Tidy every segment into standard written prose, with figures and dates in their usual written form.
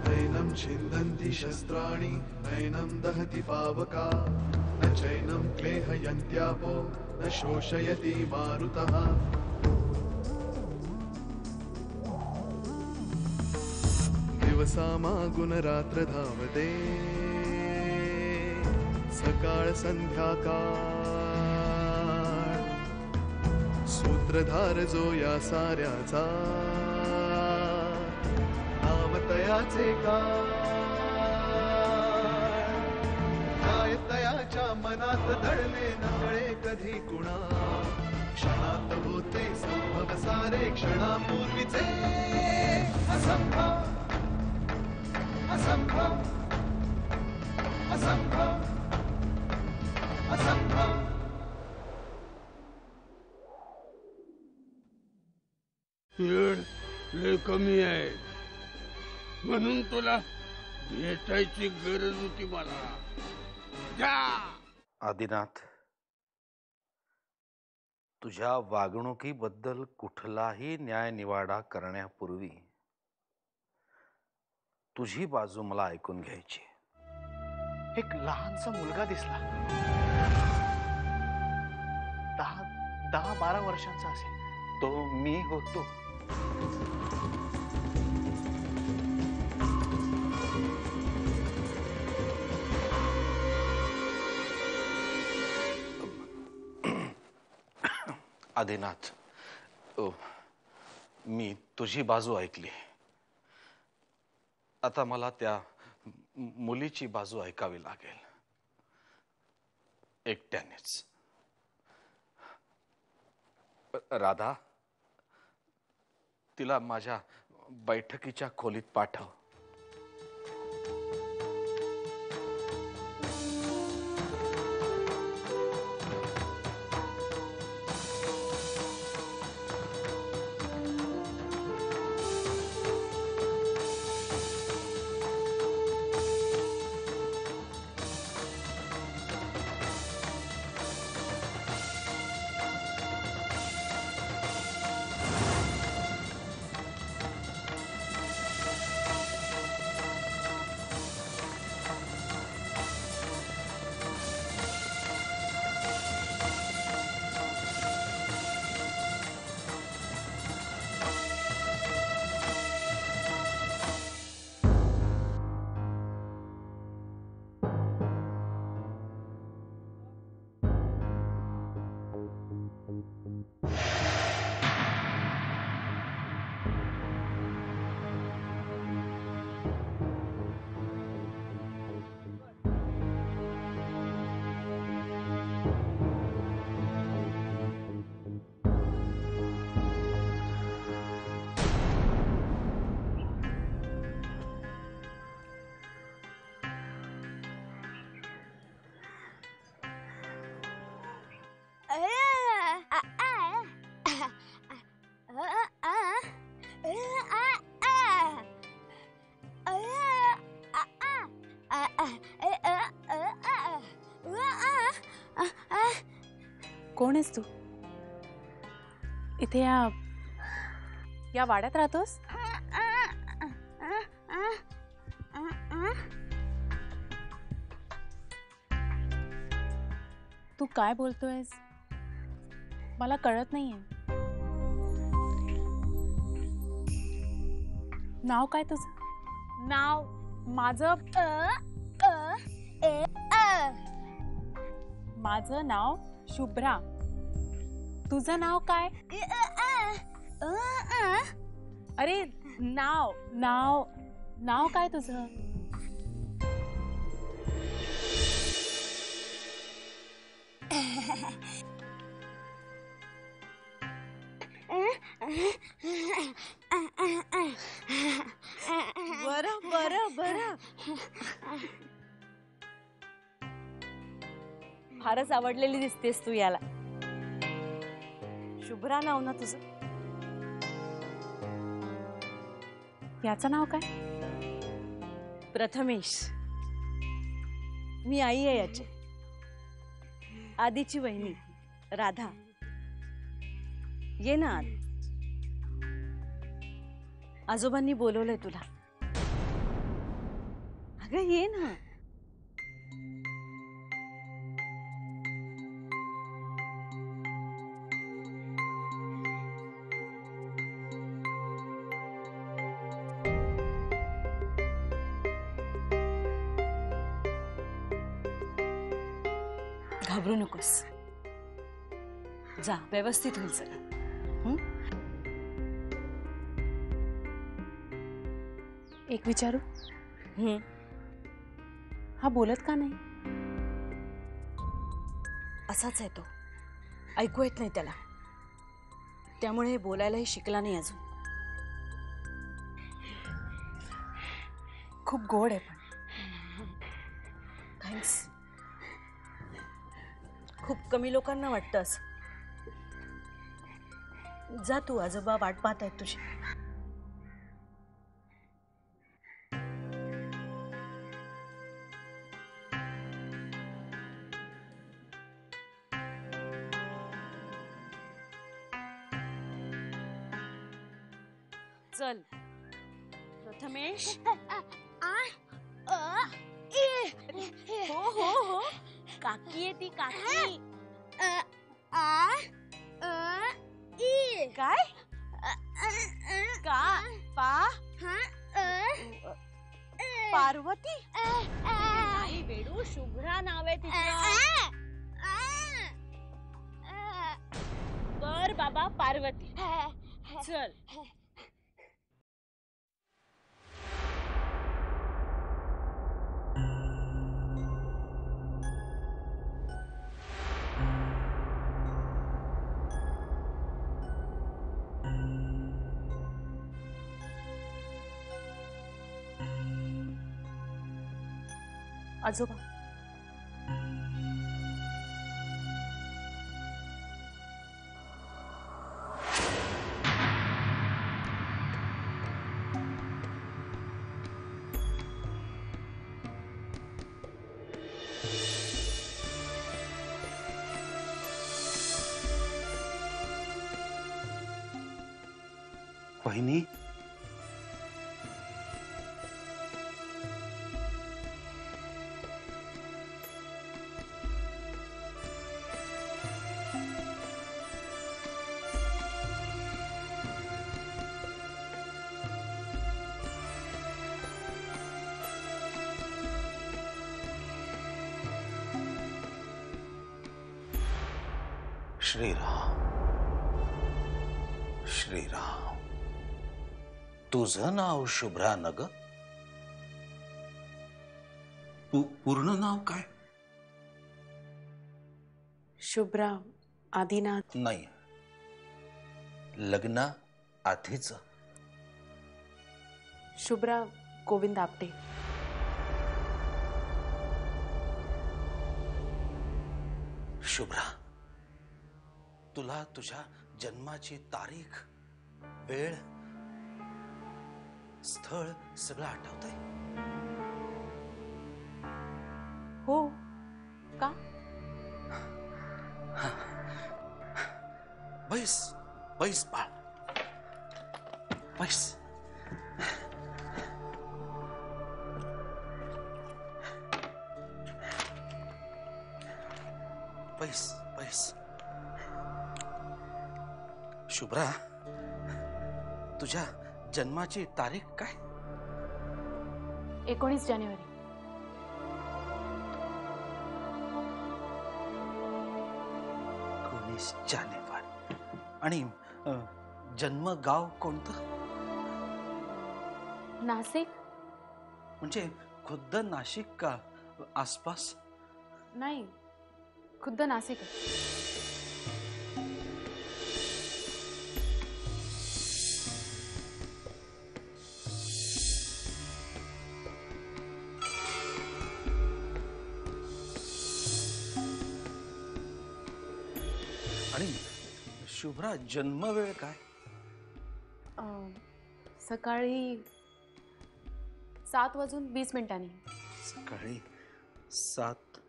नैनं छिन्दन्ति शस्त्राणि नैनं दहति पावका न चैनं क्लेहयन्त्यापो न शोषयति मारुतः दिवसामागुण रात्र धावते सकाळ संध्याकाळ सूत्रधार जो या साऱ्याचा नावतयाचे काय तयाच्या मनात दडले नकळे कधी कुणा क्षणात होते संभव सारे क्षणापूर्वीचे असंभव असंभव असंभव असंभव वेळ लय कमी आहे म्हणून तुला भेटायची गरज होती मला. जा. आदिनाथ, तुझ्या वागणुकीबद्दल कुठलाही न्यायनिवाडा करण्यापूर्वी तुझी बाजू मला ऐकून घ्यायची. एक लहानसा मुलगा दिसला, 10-12 वर्षांचा असेल. तो मी होतो. आदिनाथ, मी तुझी बाजू ऐकली. आता मला त्या मुलीची बाजू ऐकावी लागेल, एकट्यानेच. राधा, तिला माझ्या बैठकीच्या खोलीत पाठव. कोण आहेस तू? इथे या वाड्यात राहतोस? तू काय बोलतोयस मला कळत नाहीये. नाव काय तुझं? नाव माझं माझं नाव शुभ्रा. तुझं नाव काय? अरे नाव नाव नाव काय तुझं? बरं बरं बरं. फारच आवडलेली दिसतेस तू याला. शुभ्रा नाव ना तुझं? याचं नाव काय? प्रथमेश. मी आई आहे याची. आधीची वहिनी राधा. ये ना आत. आजोबांनी बोलवलंय तुला. अगं ये ना. घाबरू नकोस. जा, व्यवस्थित होईल सगळं. एक विचारू, हं? हा बोलत का नाही? असाच आहे तो. ऐकू येत नाही त्याला, त्यामुळे बोलायलाही शिकला नाही अजून. खूप गोड आहे पण. थँक्स. खूप कमी लोकांना वाटतं असं. जा तू, आजोबा वाट पाहत आहेत तुझी. चल प्रथमेश. हो हो हो, काकी आहे ती, काकी. काय का पा पार्वती नाही बेडू, शुभ्रा नाव आहे तिचं. बर बाबा, पार्वती. चल. आजोबा, वहिनी, श्रीराम श्रीराम. तुझं नाव शुभ्रा न ग? पूर्ण नाव काय? शुभ्रा आदिनाथ. नाही, लग्ना आधीच. शुभ्रा गोविंद आपटे. शुभ्रा, तुला तुझ्या जन्माची तारीख, वेळ, स्थळ सगळं आठवतंय? हो का? बैस बैस बाळ, बैस. बैस बैस. शुभ्रा, तुझ्या जन्माची तारीख काय? 19 जानेवारी. 19 जानेवारी. आणि जन्म गाव कोणतं? नाशिक. म्हणजे खुद्द नाशिक का आसपास? नाही, खुद्द नाशिक. आणि शुभ्रा, जन्म वेळ काय? सकाळी 7:20 सकाळी 7.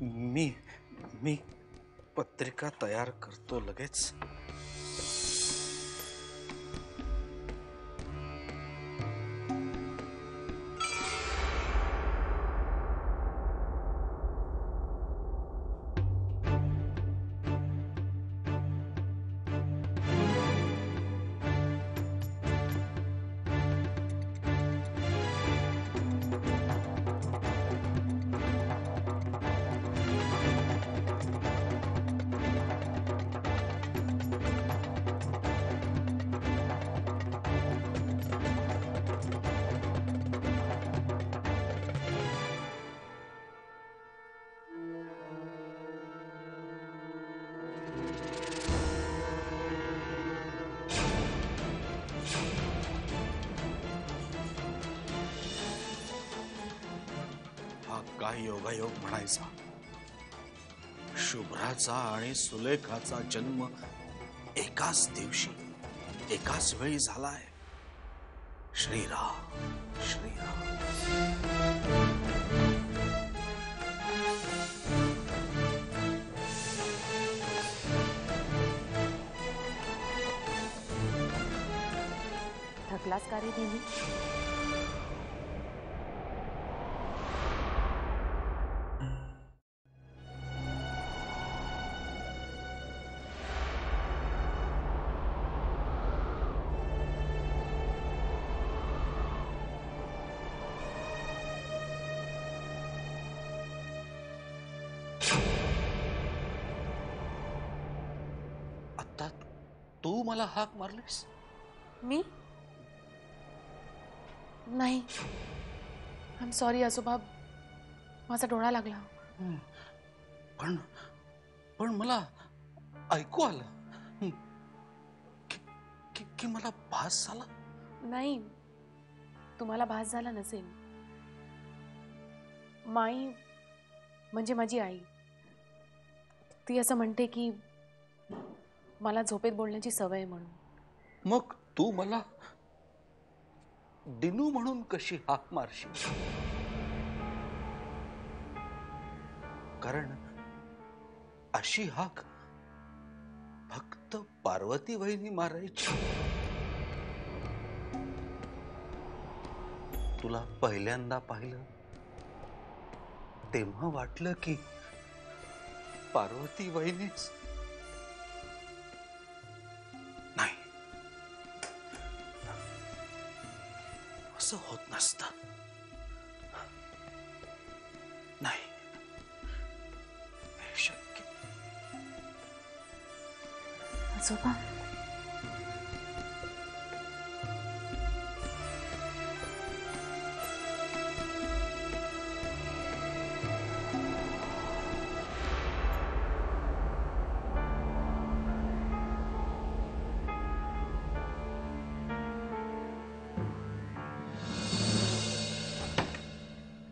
मी पत्रिका तयार करतो लगेच. काय योगायोग म्हणायचा. शुभ्राचा आणि सुलेखाचा जन्म एकाच दिवशी एकाच वेळी झालाय. श्रीराम श्रीराम. थकलास का रे नेहमी? आता तू मला हाक मारलीस? मी नाही. आय एम सॉरी आजोबा, माझा डोळा लागला. पण पण मला ऐकू आलं की मला भास झाला. नाही, तुम्हाला भास झाला नसेल. माई म्हणजे माझी आई, ती असं म्हणते की मला झोपेत बोलण्याची सवय म्हणून. मग तू मला दिनू म्हणून कशी हाक मारशील? कारण अशी हाक फक्त पार्वती वहिनी मारायची. तुला पहिल्यांदा पाहिलं तेव्हा वाटलं की पार्वती वहिनीच. नाही, असं होत नसतं. नाही, हे शक्य. आजोबा,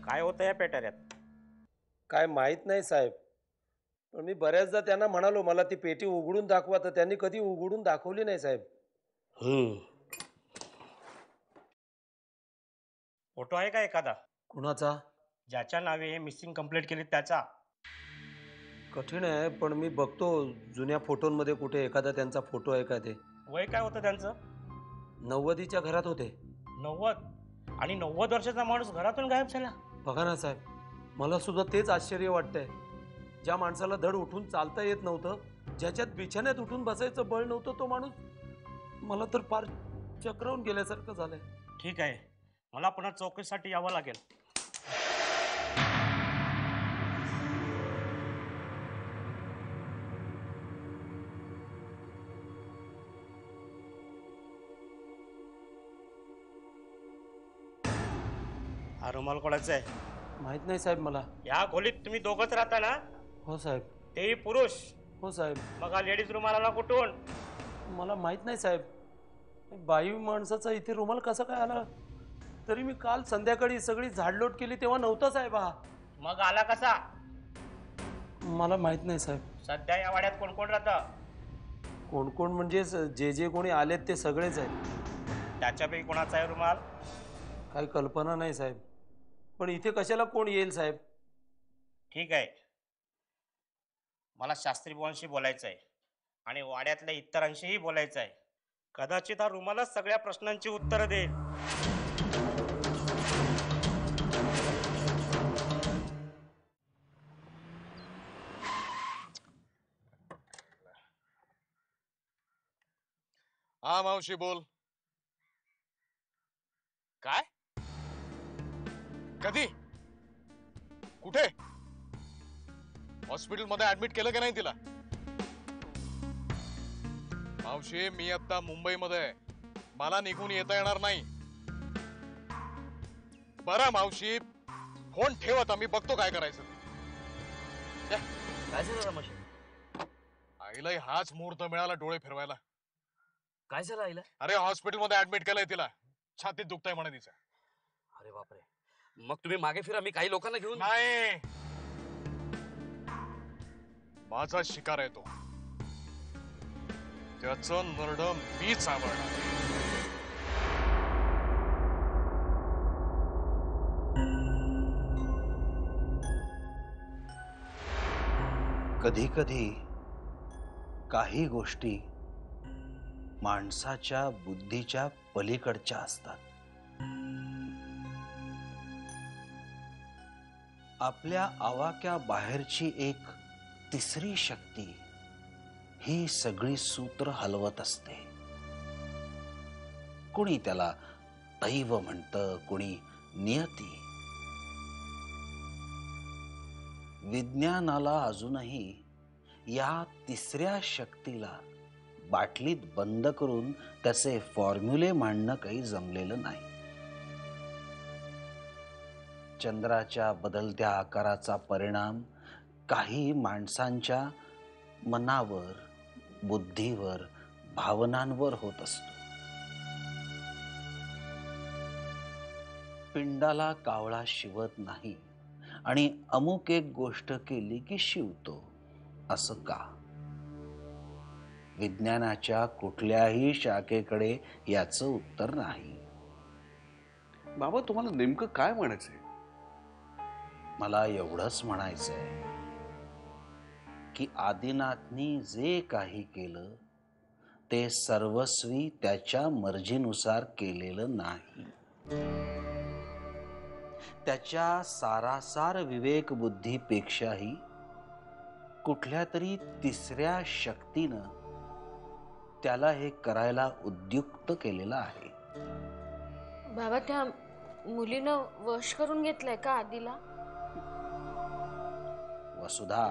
काय होतं या पेटाऱ्यात? काय माहित नाही साहेब, पण मी बऱ्याचदा त्यांना म्हणालो मला ती पेटी उघडून दाखवा, तर त्यांनी कधी उघडून दाखवली नाही साहेब. फोटो आहे का एखादा कुणाचा? ज्याच्या नावे हे मिसिंग कंप्लेंट केली त्याचा? कठीण आहे, पण मी बघतो जुन्या फोटोंमध्ये कुठे एखादा त्यांचा फोटो आहे का ते. वय काय होतं त्यांचं? 90च्या घरात होते. 90? आणि 90 वर्षाचा माणूस घरातून गायब झाला? बघा ना साहेब, मला सुद्धा तेच आश्चर्य वाटतंय. ज्या माणसाला धड उठून चालता येत नव्हतं, ज्याच्यात बिछाण्यात उठून बसायचं बळ नव्हतं, तो माणूस मला तर फार चक्रावून गेल्यासारखं झालंय. ठीक आहे, मला पुन्हा चौकशीसाठी यावं लागेल. हा रुमाल कोणाचा आहे? माहित नाही साहेब मला. या खोलीत तुम्ही दोघंच राहता ना? हो साहेब. तेही पुरुष? हो साहेब. मग हा लेडीज रुमाल आला कुठून? मला माहित नाही साहेब. बाई माणसाचा इथे रुमाल कसा काय आला? तरी मी काल संध्याकाळी सगळी झाडलोट केली तेव्हा नव्हता साहेब हा. मग आला कसा? मला माहित नाही साहेब. सध्या या वाड्यात कोण कोण राहतं? कोण कोण म्हणजे जे जे कोणी आलेत ते सगळेच आहेत. त्याच्यापैकी कोणाचा आहे रुमाल? काही कल्पना नाही साहेब, पण इथे कशाला कोण येईल साहेब? ठीक आहे, मला शास्त्री बुवांशी बोलायचं आहे आणि वाड्यातल्या इतरांशीही बोलायचं आहे. कदाचित हा रुमालच सगळ्या प्रश्नांची उत्तरं देईल. हा मावशी बोल. काय? कधी? कुठे? हॉस्पिटल मध्ये ऍडमिट केलं की नाही तिला? मावशी मी आता मुंबईमध्ये आहे, मला निघून येता येणार नाही. बरं मावशी फोन ठेव आता, मी बघतो काय करायचं ते. काय झालं रमेश? आईला हाच मुहूर्त मिळाला डोळे फिरवायला. काय झालं आईला? अरे हॉस्पिटल मध्ये ऍडमिट केलंय तिला, छातीत दुखतंय म्हणे तिचं. अरे बापरे, मग तुम्ही मागे फिरा, मी काही लोकांना घेऊन. नाही, माझा शिकार आहे तो. त्याचं नरडं मी चावणार. कधी कधी काही गोष्टी माणसाच्या बुद्धीच्या पलीकडच्या असतात. आपल्या आवाक्या बाहेरची एक तिसरी शक्ती ही सगळी सूत्र हलवत असते. कुणी त्याला दैव म्हणतं, कुणी नियती. विज्ञानाला अजूनही या तिसऱ्या शक्तीला बाटलीत बंद करून त्याचे फॉर्म्युले मांडणं काही जमलेलं नाही. चंद्राच्या बदलत्या आकाराचा परिणाम काही माणसांच्या मनावर, बुद्धीवर, भावनांवर होत असतो. पिंडाला कावळा शिवत नाही आणि अमुक एक गोष्ट केली की शिवतो, असं का? विज्ञानाच्या कुठल्याही शाखेकडे याचं उत्तर नाही. बाबा, तुम्हाला नेमकं काय म्हणायचंय? मला एवढंच म्हणायचंय की आदिनाथनी जे काही केलं ते सर्वस्वी त्याच्या मर्जीनुसार केलेलं नाही. त्याच्या सारासार विवेक बुद्धीपेक्षाही कुठल्या तरी तिसऱ्या शक्तीनं त्याला हे करायला उद्युक्त केलेलं आहे. बाबा, त्या मुलीनं वश करून घेतलंय का आदिला? वसुधा,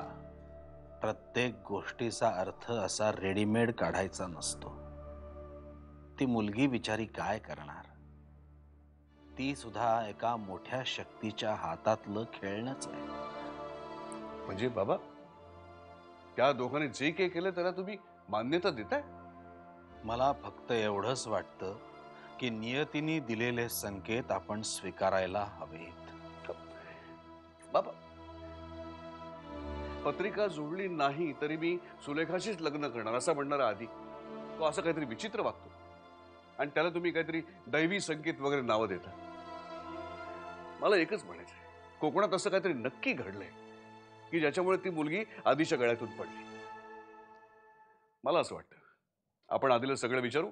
प्रत्येक गोष्टीचा अर्थ असा रेडीमेड काढायचा नसतो. ती मुलगी बिचारी काय करणार? ती सुद्धा एका मोठ्या शक्तीच्या हातातलं खेळणंच आहे. म्हणजे बाबा, त्या दोघांनी जे काही केलं त्याला तुम्ही मान्यता देताय? मला फक्त एवढंच वाटतं की नियतीने दिलेले संकेत आपण स्वीकारायला हवेत. बाबा, पत्रिका जोडली नाही तरी मी सुलेखाशीच लग्न करणार असं म्हणणारा आधी तो असं काहीतरी विचित्र वागतो आणि त्याला तुम्ही काहीतरी दैवी संकेत वगैरे नावं देता. मला एकच म्हणायचंय, कोकणात असं काहीतरी नक्की घडलंय की ज्याच्यामुळे ती मुलगी आधीच्या गळ्यातून पडली. मला असं वाटतं आपण आधीला सगळं विचारू,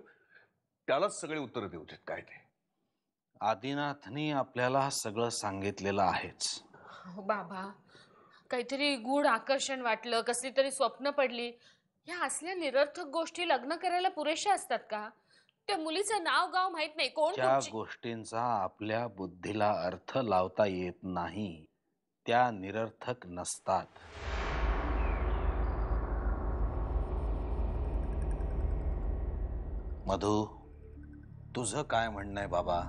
त्यालाच सगळे उत्तर देऊ देत. काय ते आदिनाथनी आपल्याला सगळं सांगितलेलं आहेच. बाबा, काहीतरी गूढ आकर्षण वाटलं, कसली तरी स्वप्न पडली, ह्या असल्या निरर्थक गोष्टी लग्न करायला पुरेशा असतात का? त्या मुलीचं नाव गाव माहित नाही, कोण ज्या गोष्टींचा आपल्या बुद्धीला अर्थ लावता येत नाही त्या निरर्थक नसतात. मधु, तुझं काय म्हणणं आहे बाबा?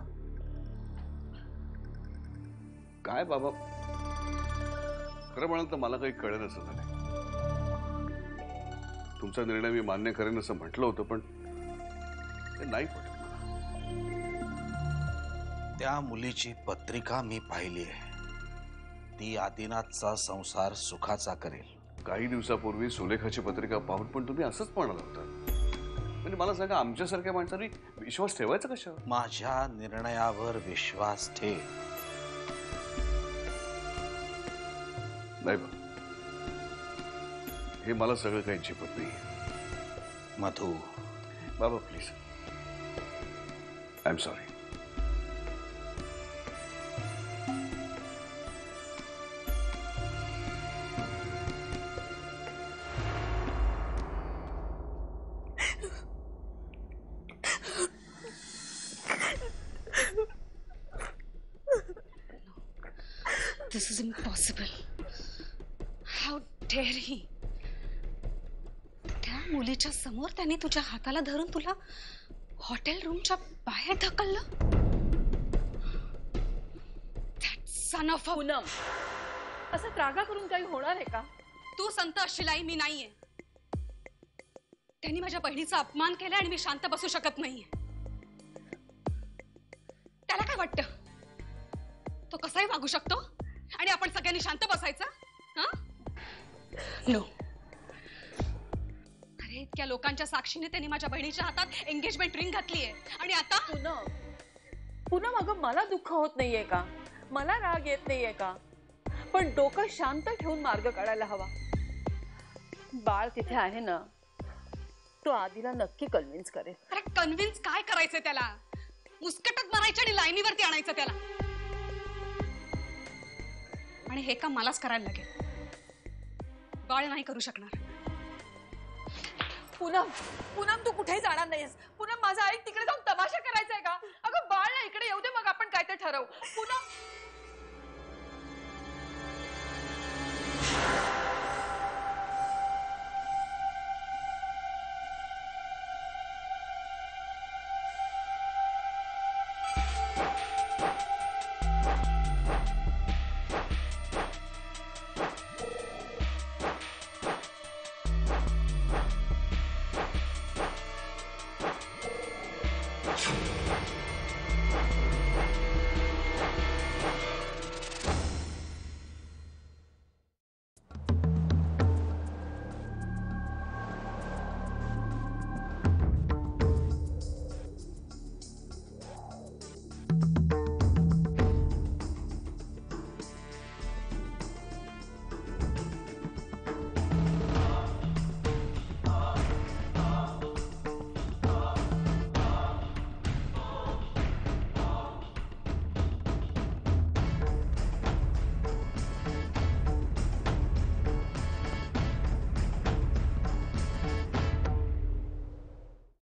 काय बाबा, खरं म्हणाल तर मला काही कळलं असं झालंय. तुमचा निर्णय मी मान्य करेन असं म्हटलं होतं, पण ते नाही पटत. त्या मुलीची पत्रिका मी पाहिली आहे. ती आदिनाथचा संसार सुखाचा करेल. काही दिवसापूर्वी सुलेखाची पत्रिका पाहून पण तुम्ही असंच म्हणाला होता. म्हणजे मला सांगा, आमच्यासारख्या माणसांनी विश्वास ठेवायचा कशावर? माझ्या निर्णयावर विश्वास ठेव. नाही बा, हे मला सगळं काही झेपत नाही. मधु, बाबा please, I am sorry. This is impossible. How dare he? त्या मुलीच्या समोर त्याने तुझ्या हाताला धरून तुला हॉटेल रूमच्या बाहेर ढकललं? That son of a... Poonam, असं त्रागा करून काही होणार आहे का? तू संत असशील मी नाहीये. त्यांनी माझ्या बहिणीचा अपमान केला आणि मी शांत बसू शकत नाहीये. त्याला काय वाटतं? तो कसाही वागू शकतो आणि आपण सगळ्यांनी शांत बसायचं? नो. अरे इतक्या लोकांच्या साक्षीने त्यांनी माझ्या बहिणीच्या हातात एंगेजमेंट रिंग घातलीये आणि आता पूनम अगं मला दुःख होत नाहीये का, मला राग येत नाहीये का, पण डोकं शांत ठेवून मार्ग काढायला हवा. बाळ तिथे आहे ना, तो आधीला नक्की कन्व्हिन्स करेल. अरे कन्व्हिन्स काय करायचंय त्याला? मुस्कटात मारायचं आणि लाईनीवरती आणायचं त्याला. आणि हे काम मलाच करायला लागेल. बाळ नाही करू शकणार. पूनम पूनम तू कुठेही जाणार नाहीस. पूनम माझं ऐक, तिकडे जाऊन तमाशा करायचा आहे का? अगं बाळ ना इकडे येऊ दे, मग आपण काय ते ठरवू. पूनम